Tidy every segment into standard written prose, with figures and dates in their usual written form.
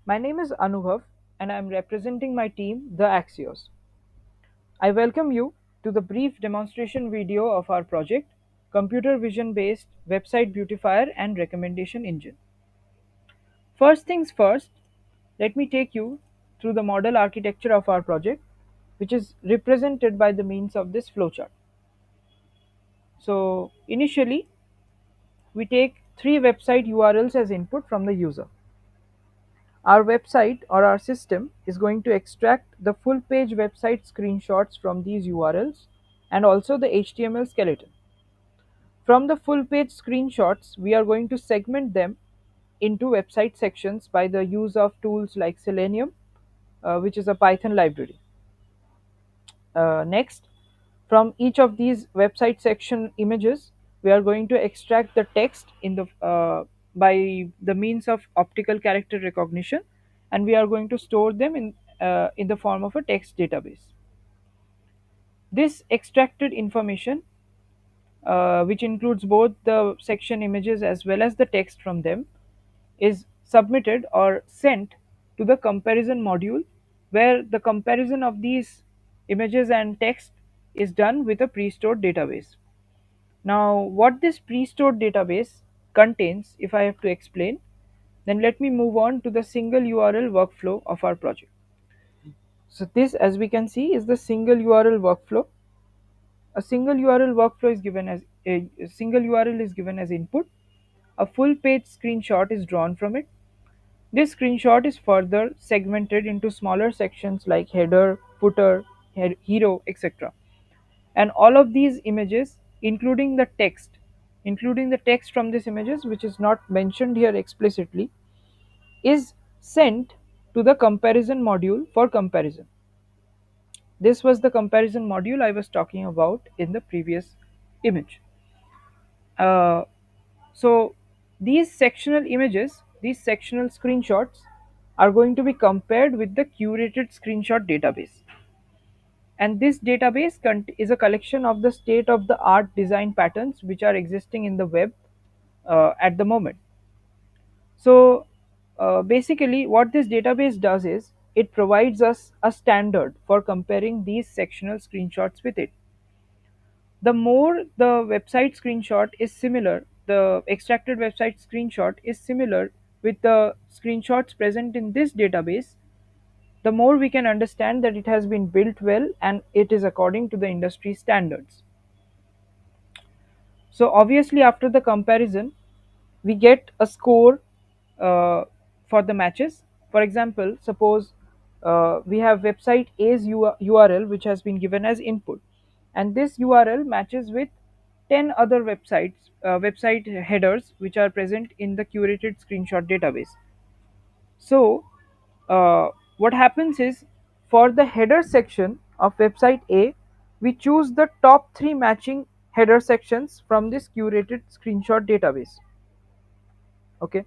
My name is Anubhav and I am representing my team, the Axios. I welcome you to the brief demonstration video of our project, Computer Vision Based Website Beautifier and Recommendation Engine. First things first, let me take you through the model architecture of our project, which is represented by the means of this flowchart. So, initially, we take three website URLs as input from the user. Our website or our system is going to extract the full page website screenshots from these URLs and also the HTML skeleton. From the full page screenshots, we are going to segment them into website sections by the use of tools like Selenium, which is a Python library. Next, from each of these website section images, we are going to extract the text by the means of optical character recognition, and we are going to store them in the form of a text database. This extracted information, which includes both the section images as well as the text from them, is submitted or sent to the comparison module, where the comparison of these images and text is done with a pre-stored database. Now, what this pre-stored database contains, if I have to explain, then let me move on to the single URL workflow of our project. So this, as we can see, is the single URL workflow. A single URL workflow is given as a single URL is given as input. A full page screenshot is drawn from it. This screenshot is further segmented into smaller sections like header, footer, hero, etc. And all of these images, including the text from these images, which is not mentioned here explicitly, is sent to the comparison module for comparison. This was the comparison module I was talking about in the previous image. Uh, so these sectional images, these sectional screenshots are going to be compared with the curated screenshot database. And this database is a collection of the state of the art design patterns which are existing in the web at the moment. So basically, what this database does is it provides us a standard for comparing these sectional screenshots with it. The more the website screenshot is similar, the extracted website screenshot is similar with the screenshots present in this database, the more we can understand that it has been built well and it is according to the industry standards. So obviously, after the comparison, we get a score uh, for the matches. For example, suppose we have website A's URL which has been given as input, and this URL matches with 10 other website headers which are present in the curated screenshot database. So, what happens is, for the header section of website A, we choose the top three matching header sections from this curated screenshot database. Okay,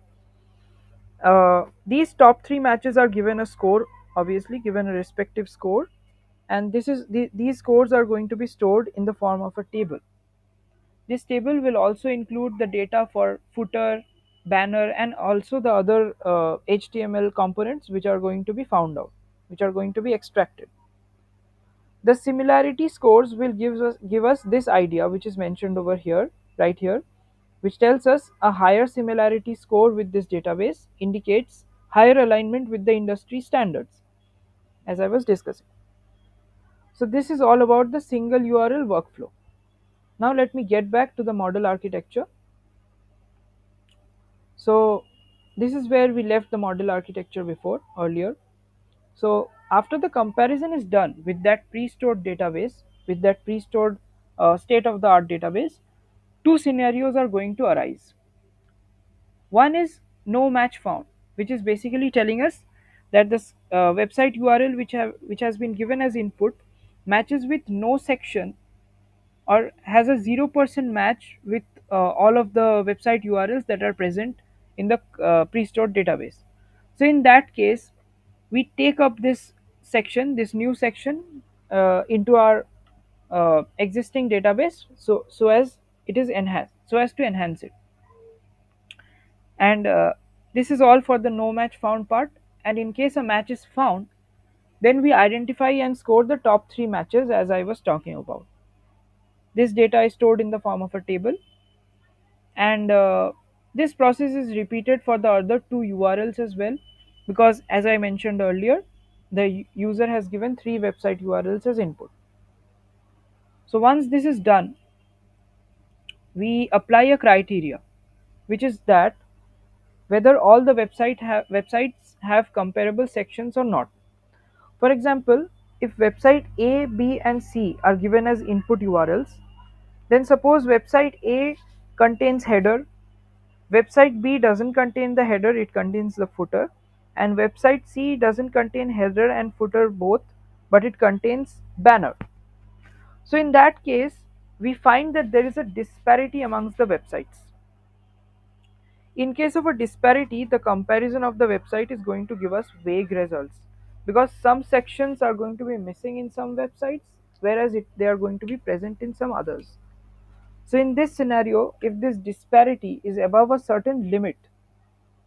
these top three matches are given a score, obviously given a respective score, and these scores are going to be stored in the form of a table. This table will also include the data for footer, banner, and also the other HTML components which are going to be found out, which are going to be extracted. The similarity scores will give us this idea, which is mentioned over here, right here, which tells us a higher similarity score with this database indicates higher alignment with the industry standards, as I was discussing. So this is all about the single URL workflow. Now let me get back to the model architecture. So this is where we left the model architecture before earlier. So after the comparison is done with that pre-stored database, with that pre-stored state-of-the-art database, two scenarios are going to arise. One is no match found, which is basically telling us that this website URL which has been given as input matches with no section or has a 0% match with all of the website URLs that are present in the pre-stored database. So in that case, we take up this new section into our existing database, so as it is enhanced, so as to enhance it. And this is all for the no match found part. and in case a match is found, then we identify and score the top 3 matches as I was talking about. This data is stored in the form of a table, and this process is repeated for the other two URLs as well, because as I mentioned earlier, the user has given 3 website URLs as input. So once this is done, we apply a criteria, which is that whether all the websites have comparable sections or not. For example, if website A, B, and C are given as input URLs, then suppose website A contains header, website B doesn't contain the header, it contains the footer, and website C doesn't contain header and footer both, but it contains banner. So in that case, we find that there is a disparity amongst the websites. In case of a disparity, the comparison of the website is going to give us vague results, because some sections are going to be missing in some websites, whereas they are going to be present in some others. So in this scenario, if this disparity is above a certain limit,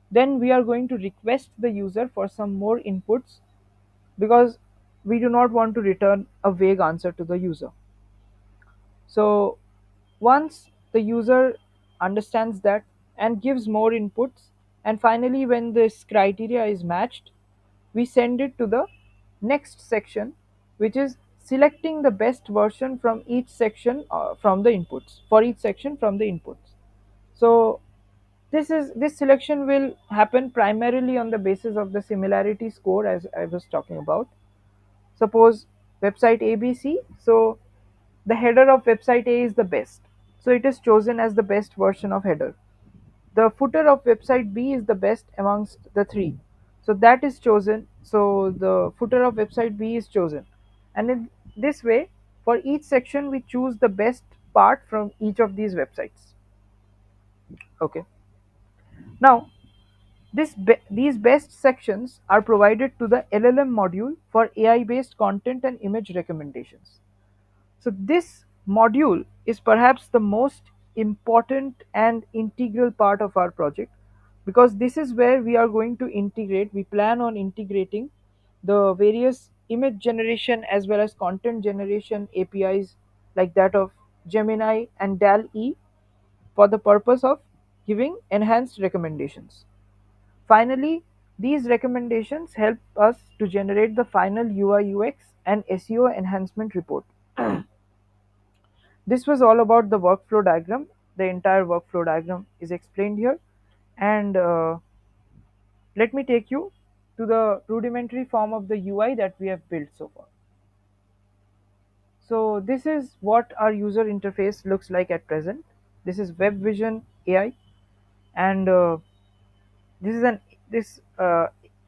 then we are going to request the user for some more inputs, because we do not want to return a vague answer to the user. So once the user understands that and gives more inputs, and finally when this criteria is matched, we send it to the next section, which is selecting the best version from each section, from the inputs, for each section from the inputs. So this selection will happen primarily on the basis of the similarity score, as I was talking about. Suppose website ABC, so the header of website A is the best, so it is chosen as the best version of header. The footer of website B is the best amongst the three, so that is chosen, so the footer of website B is chosen. And in this way, for each section we choose the best part from each of these websites. Okay, now these best sections are provided to the LLM module for AI based content and image recommendations. So this module is perhaps the most important and integral part of our project, because this is where we plan on integrating the various image generation as well as content generation APIs, like that of Gemini and DAL-E, for the purpose of giving enhanced recommendations. Finally, these recommendations help us to generate the final UI UX and SEO enhancement report. This was all about the workflow diagram. The entire workflow diagram is explained here. And let me take you to the rudimentary form of the UI that we have built so far. So this is what our user interface looks like at present. This is WebVision AI, and this is an this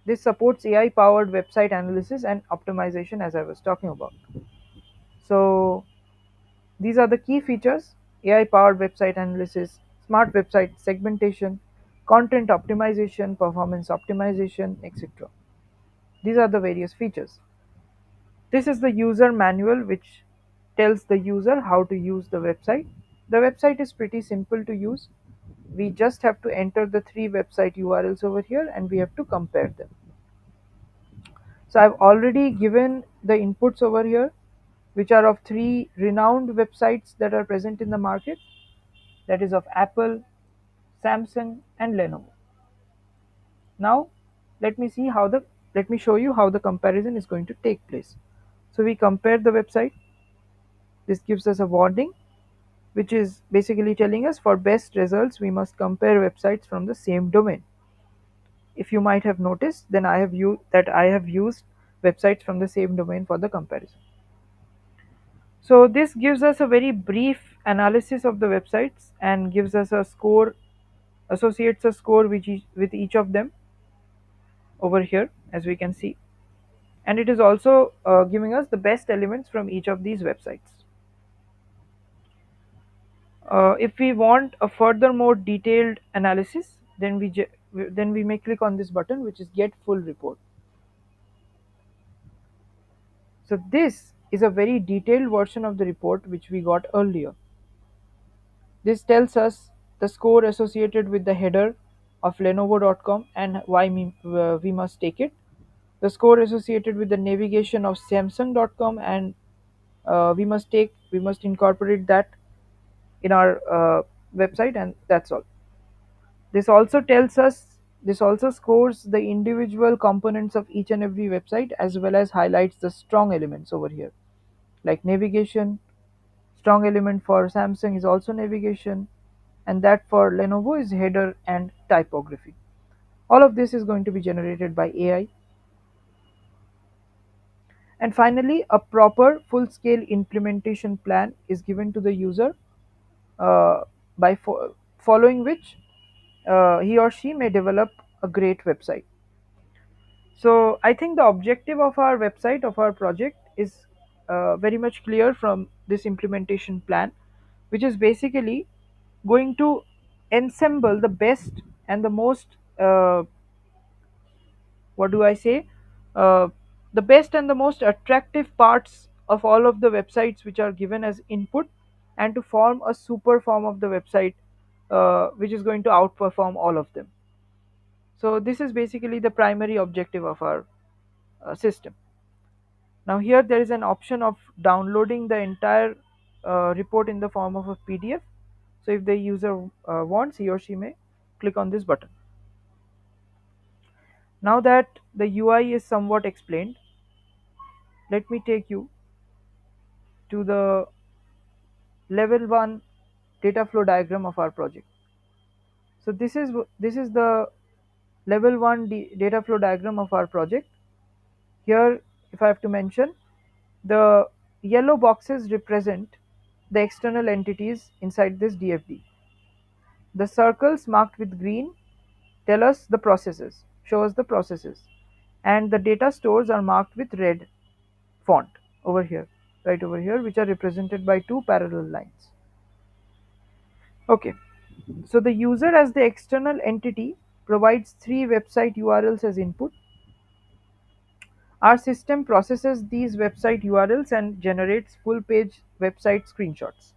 this supports AI powered website analysis and optimization, as I was talking about. So these are the key features: AI powered website analysis, smart website segmentation, content optimization, performance optimization, etc. These are the various features. This is the user manual, which tells the user how to use the website. The website is pretty simple to use. We just have to enter the 3 website URLs over here and we have to compare them. So I've already given the inputs over here, which are of 3 renowned websites that are present in the market, that is of Apple, Samsung, and Lenovo. Now let me show you how the comparison is going to take place. So we compare the website. This gives us a warning, which is basically telling us for best results we must compare websites from the same domain. If you might have noticed, then I have used websites from the same domain for the comparison. So this gives us a very brief analysis of the websites and gives us a score, associates a score with each of them over here, as we can see, and it is also giving us the best elements from each of these websites. If we want a further more detailed analysis, then we may click on this button, which is get full report. So this is a very detailed version of the report which we got earlier. This tells us the score associated with the header of Lenovo.com and why we must take it. the score associated with the navigation of Samsung.com, and we must incorporate that in our website, and that's all. This also tells us, this also scores the individual components of each and every website, as well as highlights the strong elements over here, like navigation. Strong element for Samsung is also navigation, and that for Lenovo is header and typography. All of this is going to be generated by AI. And finally, a proper full scale implementation plan is given to the user, uh, by following which he or she may develop a great website. So I think the objective of our website, of our project, is very much clear from this implementation plan, which is basically going to ensemble the best and the most, what do I say, uh, the best and the most attractive parts of all of the websites which are given as input, and to form a super form of the website, which is going to outperform all of them. So this is basically the primary objective of our system. Now here there is an option of downloading the entire report in the form of a PDF. So if the user wants, he or she may click on this button. Now that the UI is somewhat explained, let me take you to the level 1 data flow diagram of our project. So this is the level 1 data flow diagram of our project. Here, if I have to mention, the yellow boxes represent the external entities inside this DFD. The circles marked with green tell us the processes, show us the processes, and the data stores are marked with red font over here, right over here, which are represented by two parallel lines. Okay, so the user as the external entity provides three website URLs as input. Our system processes these website URLs and generates full page website screenshots.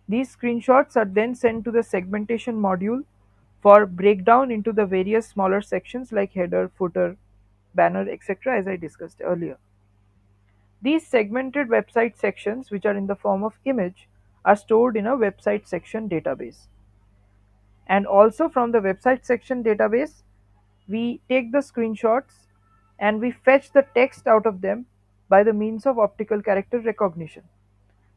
These screenshots are then sent to the segmentation module for breakdown into the various smaller sections like header, footer, banner, etc., as I discussed earlier. These segmented website sections, which are in the form of image, are stored in a website section database. And also from the website section database, we take the screenshots and we fetch the text out of them by the means of optical character recognition.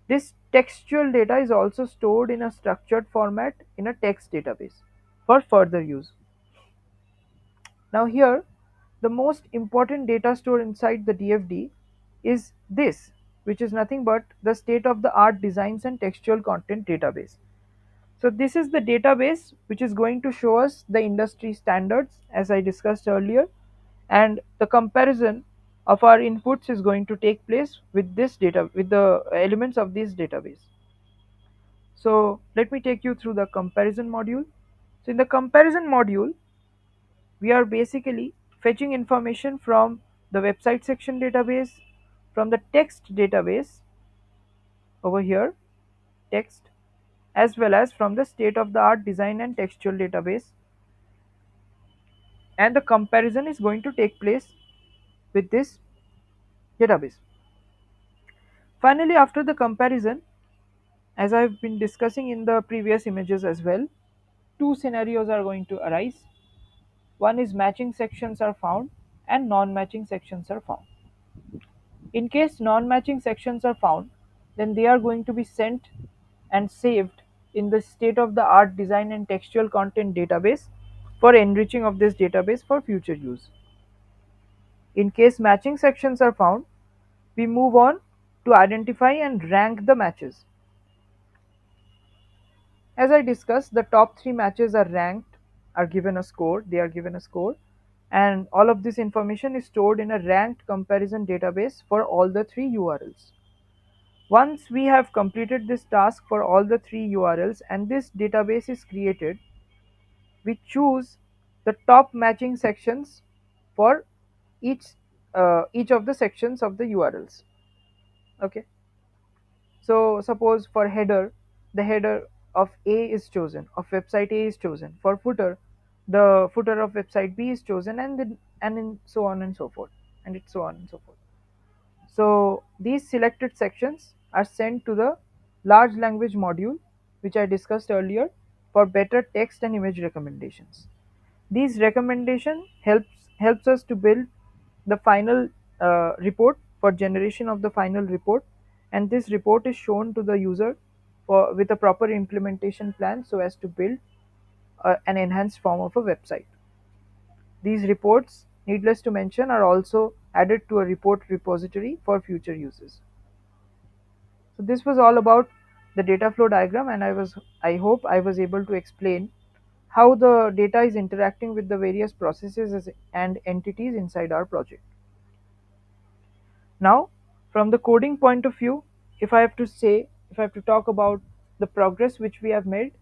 This textual data is also stored in a structured format in a text database for further use. Now here, the most important data store inside the DFD is this, which is nothing but the state of the art designs and textual content database. So this is the database which is going to show us the industry standards, as I discussed earlier, and the comparison of our inputs is going to take place with this data, with the elements of this database. So let me take you through the comparison module. So in the comparison module, we are basically fetching information from the website section database, from the text database over here, text, as well as from the state of the art design and textual database, and the comparison is going to take place with this database. Finally, after the comparison, as I've been discussing in the previous images as well, two scenarios are going to arise. One is matching sections are found and non-matching sections are found. In case non-matching sections are found, then they are going to be sent and saved in the state-of-the-art design and textual content database for enriching of this database for future use. In case matching sections are found, we move on to identify and rank the matches. As I discussed, the top three matches are ranked, are given a score, they are given a score, and all of this information is stored in a ranked comparison database for all the three URLs. Once we have completed this task for all the three URLs and this database is created, we choose the top matching sections for each each of the sections of the URLs. Okay. So suppose for header, the header of A is chosen, of website A is chosen. For footer, the footer of website B is chosen, and so on and so forth, and it's so on and so forth. So these selected sections are sent to the large language module, which I discussed earlier, for better text and image recommendations. These recommendation helps us to build the final report for generation of the final report, and this report is shown to the user for with a proper implementation plan so as to build an enhanced form of a website. These reports, needless to mention, are also added to a report repository for future uses. So this was all about the data flow diagram, and I hope I was able to explain how the data is interacting with the various processes and entities inside our project. Now, from the coding point of view, if I have to talk about the progress which we have made,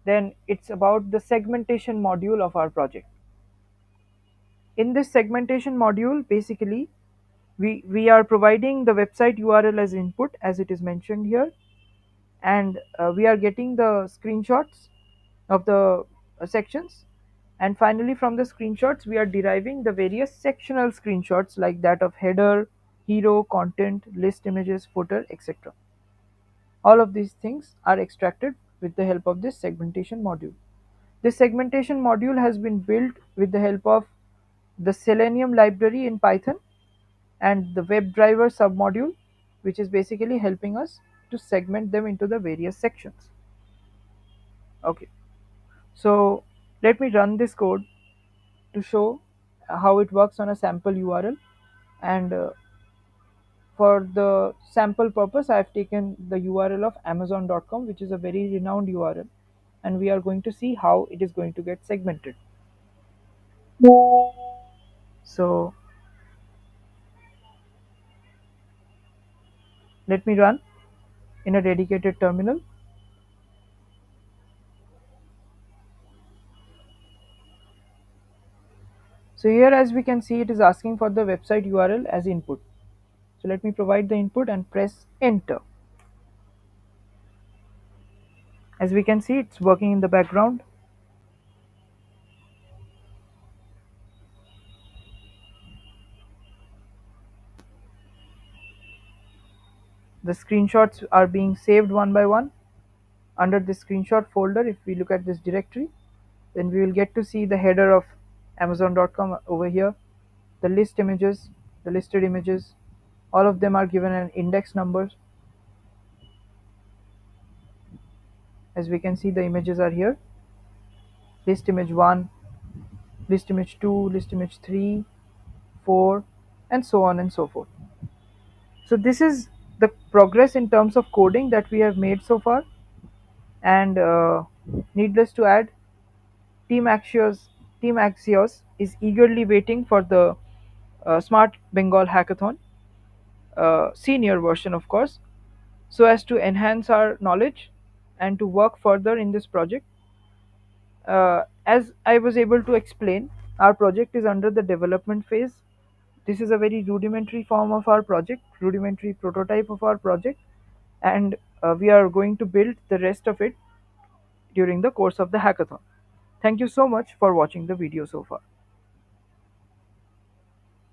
then it's about the segmentation module of our project. In this segmentation module, basically, we are providing the website URL as input, as it is mentioned here, and we are getting the screenshots of the sections, and finally from the screenshots we are deriving the various sectional screenshots like that of header, hero, content, list images, footer, etc. All of these things are extracted with the help of this segmentation module. This segmentation module has been built with the help of the Selenium library in Python and the WebDriver submodule, which is basically helping us to segment them into the various sections. Okay, so let me run this code to show how it works on a sample URL, and for the sample purpose I have taken the URL of amazon.com, which is a very renowned URL, and we are going to see how it is going to get segmented. So let me run in a dedicated terminal. So here, as we can see, it is asking for the website URL as input. So let me provide the input and press enter. As we can see, it's working in the background. The screenshots are being saved one by one. Under the screenshot folder, if we look at this directory, then we will get to see the header of amazon.com over here, the list images, the listed images, all of them are given an index number. As we can see, the images are here: list image 1, list image 2, list image 3, 4, and so on and so forth. So this is the progress in terms of coding that we have made so far, and needless to add, Team Axios, Team Axios is eagerly waiting for the Smart Bengal Hackathon, senior version of course, so as to enhance our knowledge and to work further in this project. As I was able to explain, our project is under the development phase. This is a very rudimentary form of our project, rudimentary prototype of our project, and we are going to build the rest of it during the course of the hackathon. Thank you so much for watching the video so far.